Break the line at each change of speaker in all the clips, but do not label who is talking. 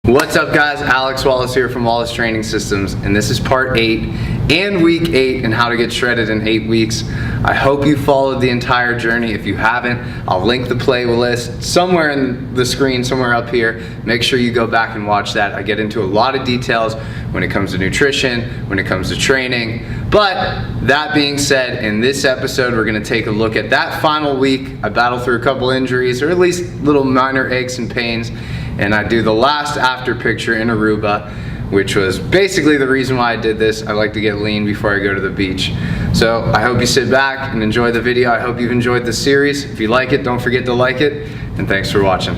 What's up guys, Alex Wallace here from Wallace Training Systems, and this is part 8 and week 8 and how to get shredded in 8 weeks. I hope you followed the entire journey. If you haven't, I'll link the playlist somewhere in the screen, somewhere up here. Make sure you go back and watch that. I get into a lot of details when it comes to nutrition, when it comes to training. But that being said, in this episode, we're gonna take a look at that final week. I battled through a couple injuries, or at least little minor aches and pains, and I do the last after picture in Aruba, which was basically the reason why I did this. I like to get lean before I go to the beach. So I hope you sit back and enjoy the video. I hope you've enjoyed the series. If you like it, don't forget to like it, and thanks for watching.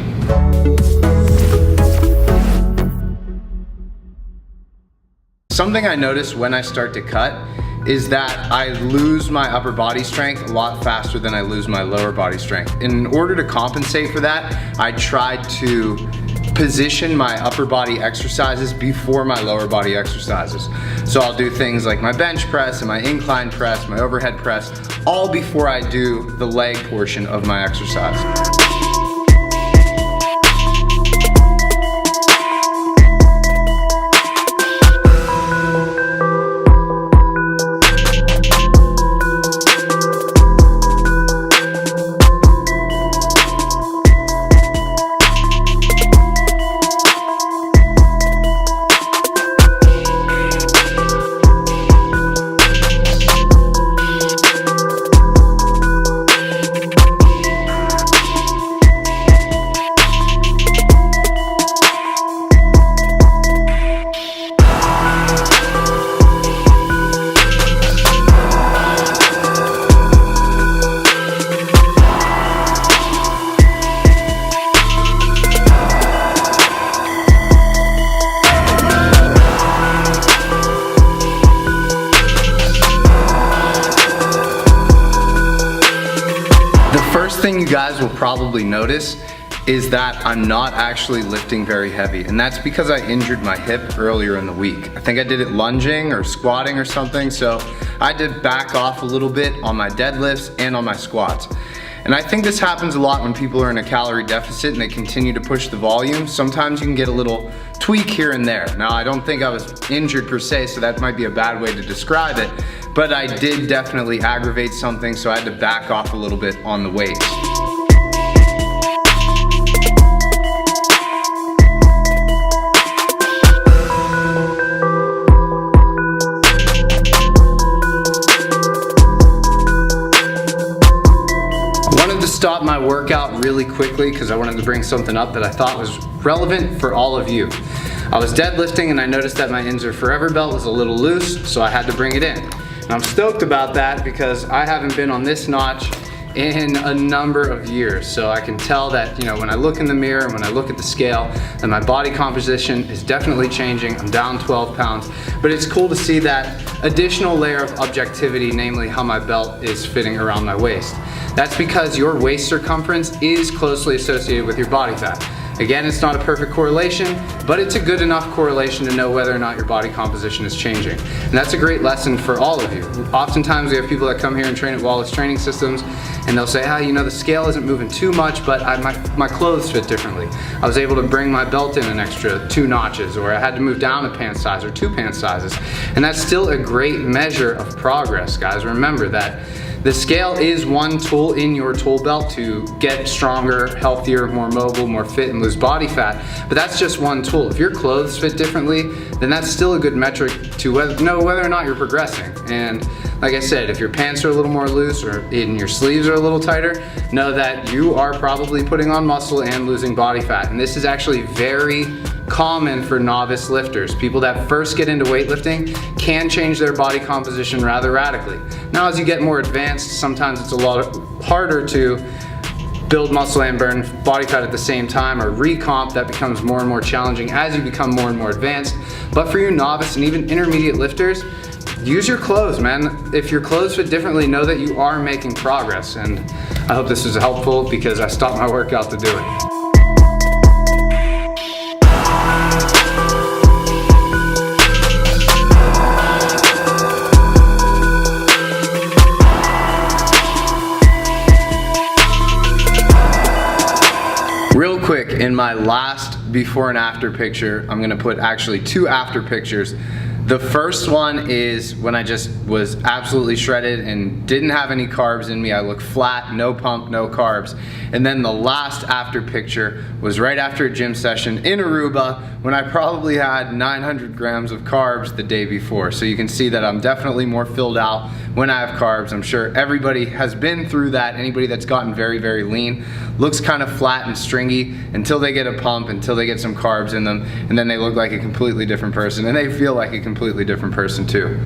Something I notice when I start to cut is that I lose my upper body strength a lot faster than I lose my lower body strength. In order to compensate for that, I tried to position my upper body exercises before my lower body exercises. So I'll do things like my bench press and my incline press, my overhead press, all before I do the leg portion of my exercise. First thing you guys will probably notice is that I'm not actually lifting very heavy, and that's because I injured my hip earlier in the week. I think I did it lunging or squatting or something, so I did back off a little bit on my deadlifts and on my squats. And I think this happens a lot when people are in a calorie deficit and they continue to push the volume. Sometimes you can get a little tweak here and there. Now, I don't think I was injured per se, so that might be a bad way to describe it, but I did definitely aggravate something, so I had to back off a little bit on the weights. Stop my workout really quickly because I wanted to bring something up that I thought was relevant for all of you. I was deadlifting and I noticed that my Inzer Forever belt was a little loose, so I had to bring it in. And I'm stoked about that because I haven't been on this notch in a number of years. So I can tell that, you know, when I look in the mirror and when I look at the scale, that my body composition is definitely changing. I'm down 12 pounds, but it's cool to see that additional layer of objectivity, namely how my belt is fitting around my waist. That's because your waist circumference is closely associated with your body fat. Again, it's not a perfect correlation, but it's a good enough correlation to know whether or not your body composition is changing. And that's a great lesson for all of you. Oftentimes we have people that come here and train at Wallace Training Systems, and they'll say, you know, the scale isn't moving too much, but my clothes fit differently. I was able to bring my belt in an extra 2 notches, or I had to move down a pant size or 2 pant sizes. And that's still a great measure of progress, guys. Remember that the scale is one tool in your tool belt to get stronger, healthier, more mobile, more fit, and lose body fat, but that's just one tool. If your clothes fit differently, then that's still a good metric to know whether or not you're progressing. And like I said, if your pants are a little more loose or your sleeves are a little tighter, know that you are probably putting on muscle and losing body fat. And this is actually very common for novice lifters. People that first get into weightlifting can change their body composition rather radically. Now, as you get more advanced, sometimes it's a lot harder to build muscle and burn body fat at the same time, or recomp. That becomes more and more challenging as you become more and more advanced. But for you novice and even intermediate lifters, use your clothes, man. If your clothes fit differently, know that you are making progress. And I hope this was helpful because I stopped my workout to do it. Real quick, in my last first before and after picture. I'm gonna put actually 2 after pictures. The first one is when I just was absolutely shredded and didn't have any carbs in me. I looked flat, no pump, no carbs. And then the last after picture was right after a gym session in Aruba when I probably had 900 grams of carbs the day before. So you can see that I'm definitely more filled out when I have carbs. I'm sure everybody has been through that. Anybody that's gotten very, very lean looks kind of flat and stringy until they get a pump, until they get some carbs in them, and then they look like a completely different person, and they feel like a completely different person too.